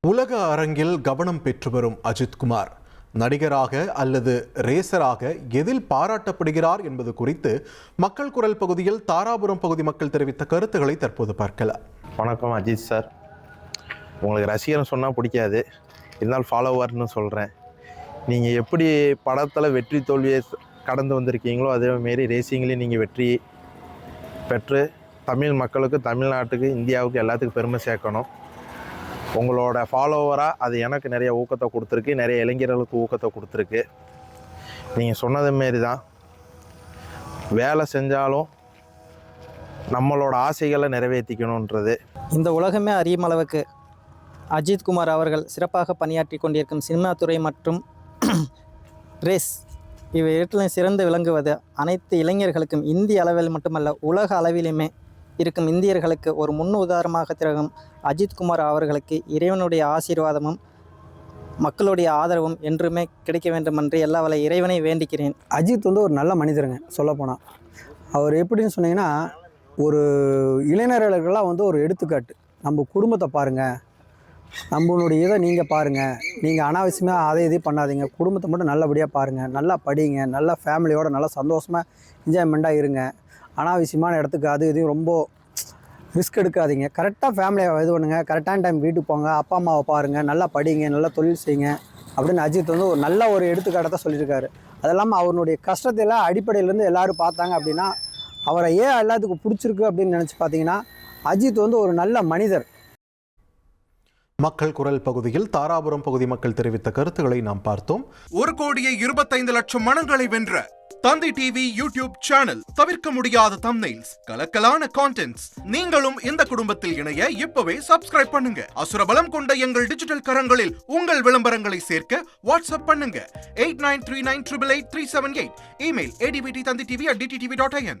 உலக அரங்கில் கவனம் பெற்று வரும் அஜித்குமார் நடிகராக அல்லது ரேசராக எதில் பாராட்டப்படுகிறார் என்பது குறித்து மக்கள் குரல் பகுதியில் தாராபுரம் பகுதி மக்கள் தெரிவித்த கருத்துக்களை தற்போது பார்க்கலாம். வணக்கம் அஜித் சார். உங்களுக்கு ரசிகர்னு சொன்னால் பிடிக்காது, இருந்தாலும் ஃபாலோவர்னு சொல்கிறேன். நீங்கள் எப்படி படத்தில் வெற்றி தோல்வியை கடந்து வந்திருக்கீங்களோ அதேமாரி ரேசிங்லேயும் நீங்கள் வெற்றி பெற்று தமிழ் மக்களுக்கு, தமிழ்நாட்டுக்கு, இந்தியாவுக்கு எல்லாத்துக்கும் பெருமை சேர்க்கணும். உங்களோட ஃபாலோவராக அது எனக்கு நிறைய ஊக்கத்தை கொடுத்துருக்கு, நிறைய இளைஞர்களுக்கு ஊக்கத்தை கொடுத்துருக்கு. நீங்கள் சொன்னது மாரி தான், வேலை செஞ்சாலும் நம்மளோட ஆசைகளை நிறைவேற்றிக்கணுன்றது. இந்த உலகமே அறியும் அளவுக்கு அஜித்குமார் அவர்கள் சிறப்பாக பணியாற்றி கொண்டிருக்கும் சினிமா துறை மற்றும் ரேஸ் இவை இடத்திலும் சிறந்து விளங்குவது அனைத்து இளைஞர்களுக்கும் இந்திய அளவில் மட்டுமல்ல உலக அளவிலுமே இருக்கும் இந்தியர்களுக்கு ஒரு முன் உதாரணமாக திகழும் அஜித்குமார் அவர்களுக்கு இறைவனுடைய ஆசீர்வாதமும் மக்களுடைய ஆதரவும் என்றுமே கிடைக்க வேண்டும் என்று எல்லா வல்ல இறைவனை வேண்டிக்கிறேன். அஜித் ஒரு நல்ல மனிதருங்க. சொல்லப்போனால் அவர் எப்படின்னு சொன்னீங்கன்னா, ஒரு இளைஞர்களுக்கெல்லாம் ஒரு எடுத்துக்காட்டு. நம்ம குடும்பத்தை பாருங்கள், நம்மளுடைய இதை நீங்கள் பாருங்கள், நீங்கள் அனாவசியமாக அதை இதையும் பண்ணாதீங்க, குடும்பத்தை மட்டும் நல்லபடியாக பாருங்கள், நல்லா படிங்க, நல்லா ஃபேமிலியோடு நல்லா சந்தோஷமாக என்ஜாய்மெண்ட்டாக இருங்க, அனாவசியமான இடத்துக்கு அது இதையும் ரொம்ப ரிஸ்க் எடுக்காதீங்க, கரெக்டாக ஃபேமிலியை இது பண்ணுங்கள், கரெக்டான டைம் வீட்டுக்கு போங்க, அப்பா அம்மாவை பாருங்கள், நல்லா படிங்க, நல்லா தொழில் செய்யுங்க அப்படின்னு அஜித் ஒரு நல்ல ஒரு எடுத்துக்காட்டை சொல்லியிருக்காரு. அது இல்லாமல் அவருடைய கஷ்டத்தையெல்லாம் அடிப்படையிலேருந்து எல்லோரும் பார்த்தாங்க அப்படின்னா, அவரை ஏன் எல்லாத்துக்கும் பிடிச்சிருக்கு அப்படின்னு நினச்சி பார்த்தீங்கன்னா, அஜித் ஒரு நல்ல மனிதர். மக்கள் குரல் பகுதியில் தாராபுரம் பகுதி மக்கள் தெரிவித்த கருத்துக்களை நாம் பார்த்தோம். 1,25,00,000 மனங்களை வென்ற தந்தி டிவி யூடியூப் சேனல். தவிர்க்க முடியாத தம்ப்நெயில்ஸ், கலக்கலான கான்டென்ட்ஸ். நீங்களும் இந்த குடும்பத்தில் இணைய இப்பவே சப்ஸ்கிரைப் பண்ணுங்க. அசுரபலம் கொண்ட எங்கள் டிஜிட்டல் கரங்களில் உங்கள் விளம்பரங்களை சேர்க்க வாட்ஸ்அப் பண்ணுங்க. 8939888378. Email adbttanditv@dttv.in.